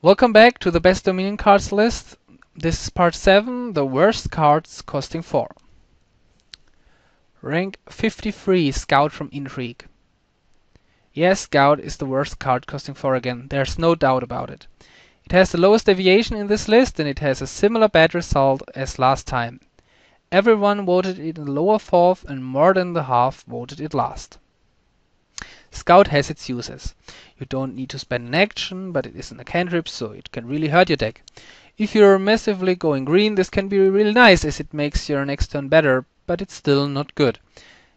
Welcome back to the best Dominion cards list. This is part 7, the worst cards costing 4. Rank 53, Scout from Intrigue. Yes, Scout is the worst card costing 4 again, there's no doubt about it. It has the lowest deviation in this list and it has a similar bad result as last time. Everyone voted it in the lower fourth and more than the half voted it last. Scout has its uses. You don't need to spend an action, but it isn't a cantrip, so it can really hurt your deck. If you're massively going green, this can be really nice as it makes your next turn better, but it's still not good.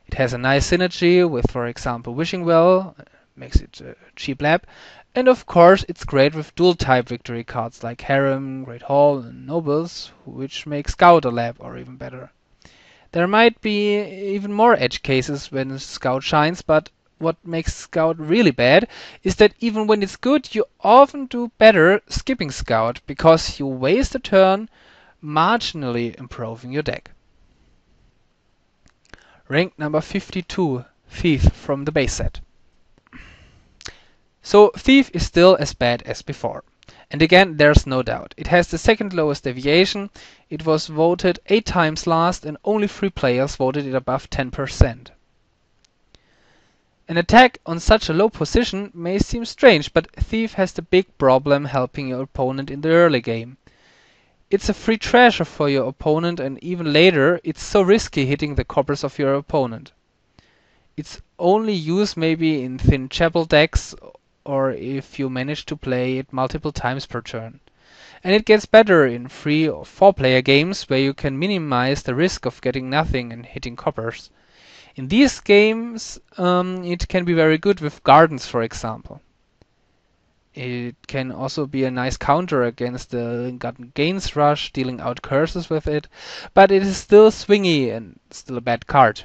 It has a nice synergy with, for example, Wishing Well, makes it a cheap lab, and of course it's great with dual type victory cards like Harem, Great Hall, and Nobles, which make Scout a lab or even better. There might be even more edge cases when Scout shines, but what makes Scout really bad is that even when it's good, you often do better skipping Scout because you waste a turn marginally improving your deck. Rank number 52, Thief from the base set. So Thief is still as bad as before. And again, there's no doubt. It has the second lowest deviation. It was voted 8 times last and only 3 players voted it above 10%. An attack on such a low position may seem strange, but Thief has the big problem helping your opponent in the early game. It's a free treasure for your opponent, and even later it's so risky hitting the coppers of your opponent. It's only use maybe in thin chapel decks or if you manage to play it multiple times per turn. And it gets better in 3 or 4 player games where you can minimize the risk of getting nothing and hitting coppers. In these games, it can be very good with gardens, for example. It can also be a nice counter against the Garden Gains Rush, dealing out curses with it, but it is still swingy and still a bad card.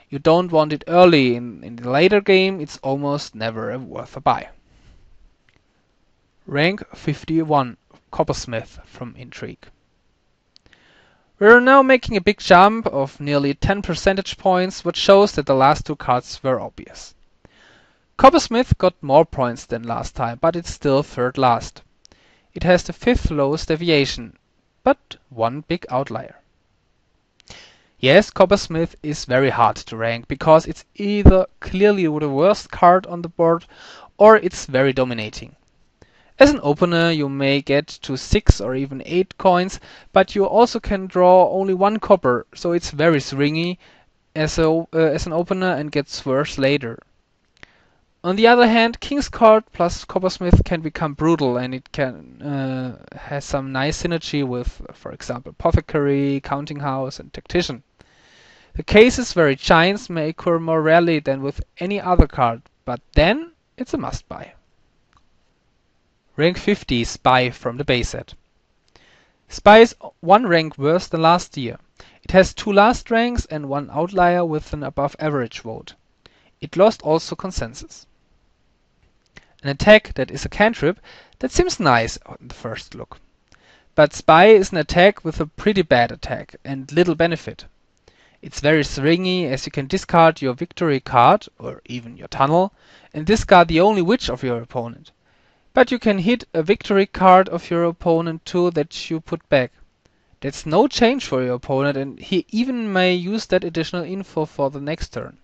You don't want it early. In the later game, it's almost never worth a buy. Rank 51, Coppersmith from Intrigue. We're now making a big jump of nearly 10 percentage points, which shows that the last 2 cards were obvious. Coppersmith got more points than last time, but it's still third last. It has the 5th lowest deviation, but one big outlier. Yes, Coppersmith is very hard to rank because it's either clearly the worst card on the board or it's very dominating. As an opener, you may get to 6 or even 8 coins, but you also can draw only 1 copper, so it's very swingy as an opener and gets worse later. On the other hand, King's Court plus Coppersmith can become brutal, and it can has some nice synergy with, for example, Apothecary, Counting House, and Tactician. The cases where it shines may occur more rarely than with any other card, but then it's a must-buy. Rank 50, Spy from the base set. Spy is 1 rank worse than last year. It has 2 last ranks and 1 outlier with an above average vote. It lost also consensus. An attack that is a cantrip, that seems nice on the first look. But Spy is an attack with a pretty bad attack and little benefit. It's very swingy as you can discard your victory card, or even your tunnel, and discard the only witch of your opponent. But you can hit a victory card of your opponent too that you put back. That's no change for your opponent, and he even may use that additional info for the next turn.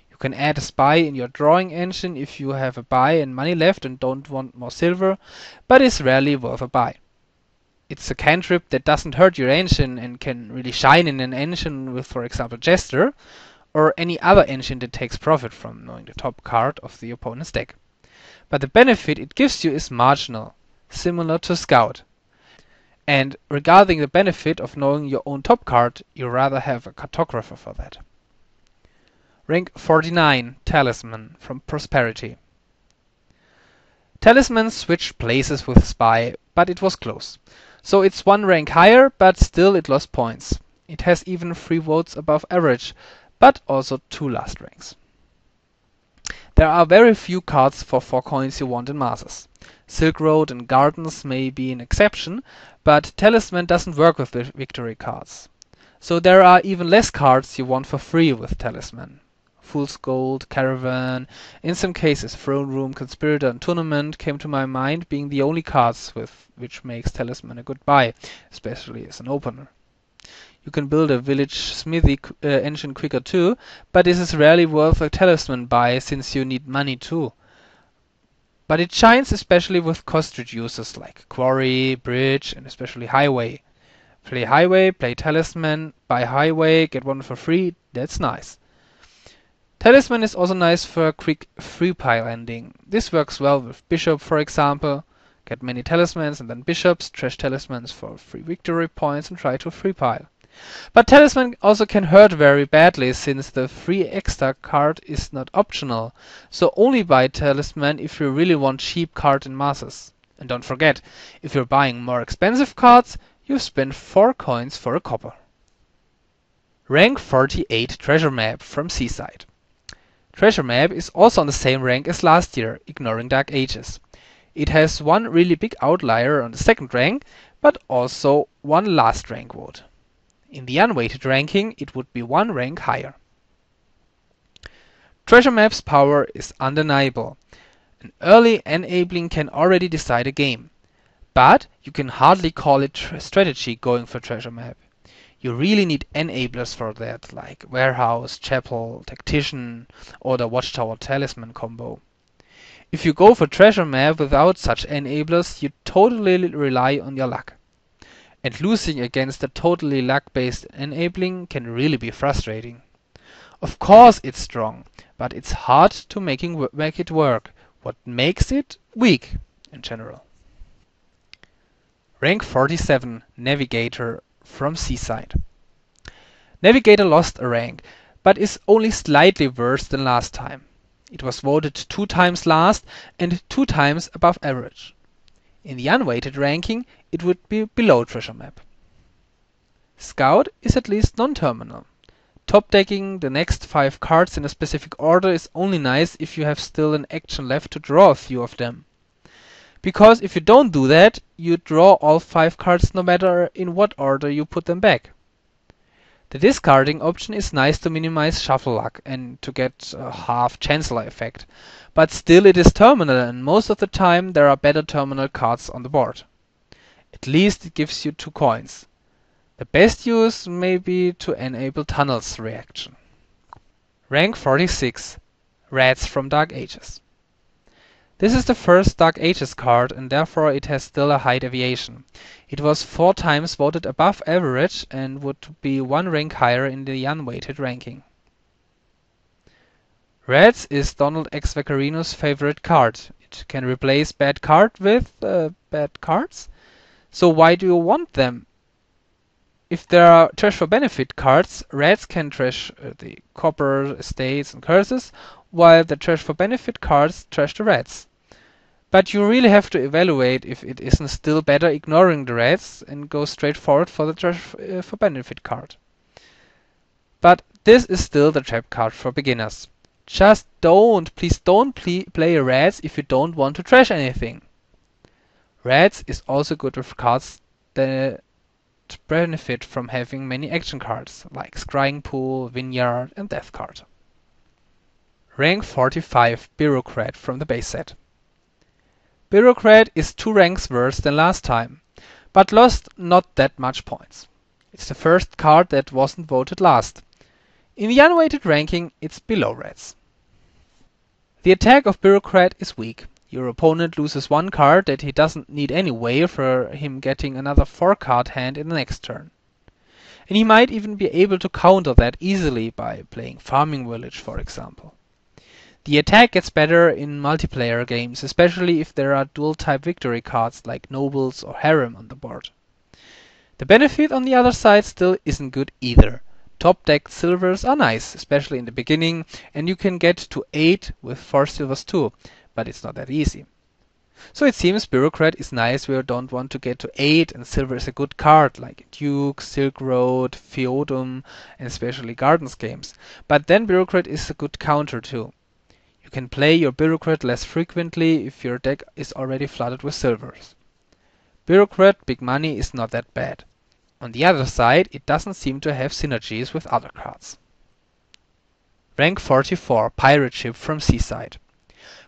You can add a spy in your drawing engine if you have a buy and money left and don't want more silver, but is rarely worth a buy. It's a cantrip that doesn't hurt your engine and can really shine in an engine with, for example, Jester, or any other engine that takes profit from knowing the top card of the opponent's deck. But the benefit it gives you is marginal, similar to Scout. And regarding the benefit of knowing your own top card, you rather have a cartographer for that. Rank 49, Talisman from Prosperity. Talisman switched places with Spy, but it was close. So it's 1 rank higher, but still it lost points. It has even 3 votes above average, but also 2 last ranks. There are very few cards for 4 coins you want in masses. Silk Road and Gardens may be an exception, but Talisman doesn't work with the victory cards. So there are even less cards you want for free with Talisman. Fool's Gold, Caravan, in some cases Throne Room, Conspirator and Tournament came to my mind, being the only cards with which makes Talisman a good buy, especially as an opener. You can build a village smithy engine quicker too, but this is rarely worth a Talisman buy since you need money too. But it shines especially with cost reducers like Quarry, Bridge and especially Highway. Play Highway, play Talisman, buy Highway, get one for free, that's nice. Talisman is also nice for a quick free pile ending. This works well with Bishop for example. Get many Talismans and then Bishops, trash Talismans for free victory points and try to free pile. But Talisman also can hurt very badly since the free extra card is not optional, so only buy Talisman if you really want cheap card in masses. And don't forget, if you're buying more expensive cards, you spend 4 coins for a copper. Rank 48 Treasure Map from Seaside. Treasure Map is also on the same rank as last year, ignoring Dark Ages. It has one really big outlier on the second rank, but also one last rank vote. In the unweighted ranking, it would be one rank higher. Treasure Map's power is undeniable. An early enabling can already decide a game. But you can hardly call it strategy going for Treasure Map. You really need enablers for that, like Warehouse, Chapel, Tactician, or the Watchtower Talisman combo. If you go for Treasure Map without such enablers, you totally rely on your luck. And losing against a totally luck-based enabling can really be frustrating. Of course it's strong, but it's hard to make it work. What makes it weak in general. Rank 47 Navigator from Seaside. Navigator lost a rank, but is only slightly worse than last time. It was voted 2 times last and 2 times above average. In the unweighted ranking, it would be below Treasure Map. Scout is at least non-terminal. Top decking the next 5 cards in a specific order is only nice if you have still an action left to draw a few of them. Because if you don't do that, you draw all 5 cards no matter in what order you put them back. The discarding option is nice to minimize shuffle luck and to get a half Chancellor effect, but still it is terminal and most of the time there are better terminal cards on the board. At least it gives you 2 coins. The best use may be to enable Tunnel's reaction. Rank 46 Rats from Dark Ages. This is the first Dark Ages card and therefore it has still a high deviation. It was 4 times voted above average and would be 1 rank higher in the unweighted ranking. Rats is Donald X. Vaccarino's favorite card. It can replace bad card with bad cards. So why do you want them? If there are trash for benefit cards, Rats can trash the Copper, Estates and Curses, while the trash for benefit cards trash the Rats. But you really have to evaluate if it isn't still better ignoring the Rats and go straight forward for the trash for benefit card. But this is still the trap card for beginners. Just please don't play Rats if you don't want to trash anything. Rats is also good with cards that benefit from having many action cards, like Scrying Pool, Vineyard and Death Card. Rank 45 Bureaucrat from the base set. Bureaucrat is 2 ranks worse than last time, but lost not that much points. It's the first card that wasn't voted last. In the unweighted ranking, it's below Rats. The attack of Bureaucrat is weak. Your opponent loses 1 card that he doesn't need anyway for him getting another 4-card hand in the next turn. And he might even be able to counter that easily by playing Farming Village, for example. The attack gets better in multiplayer games, especially if there are dual-type victory cards like Nobles or Harem on the board. The benefit on the other side still isn't good either. Top-decked silvers are nice, especially in the beginning, and you can get to 8 with 4 silvers too, but it's not that easy. So it seems Bureaucrat is nice where you don't want to get to 8, and silver is a good card, like Duke, Silk Road, Feodum, and especially Gardens games. But then Bureaucrat is a good counter too. You can play your Bureaucrat less frequently if your deck is already flooded with silvers. Bureaucrat big money is not that bad. On the other side, it doesn't seem to have synergies with other cards. Rank 44, Pirate Ship from Seaside.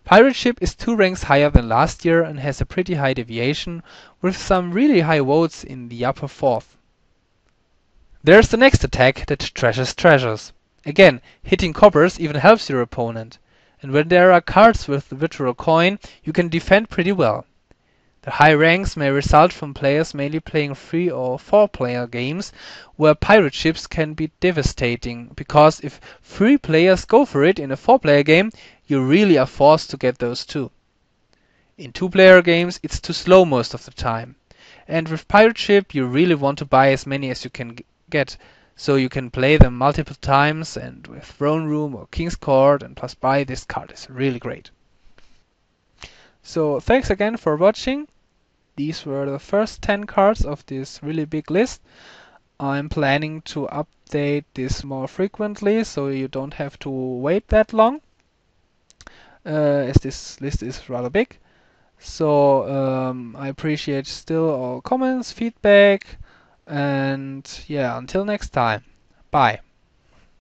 Pirate Ship is 2 ranks higher than last year and has a pretty high deviation, with some really high votes in the upper 4th. There's the next attack that trashes treasures. Again, hitting coppers even helps your opponent, and when there are cards with the virtual coin, you can defend pretty well. The high ranks may result from players mainly playing 3 or 4-player games, where pirate ships can be devastating, because if 3 players go for it in a 4-player game, you really are forced to get those too. In 2-player games, it's too slow most of the time, and with pirate ship you really want to buy as many as you can get, so you can play them multiple times, and with throne room or king's court and plus buy, this card is really great. So thanks again for watching. These were the first 10 cards of this really big list. I'm planning to update this more frequently, so you don't have to wait that long, as this list is rather big. So I appreciate still all comments, feedback, and yeah, until next time. Bye.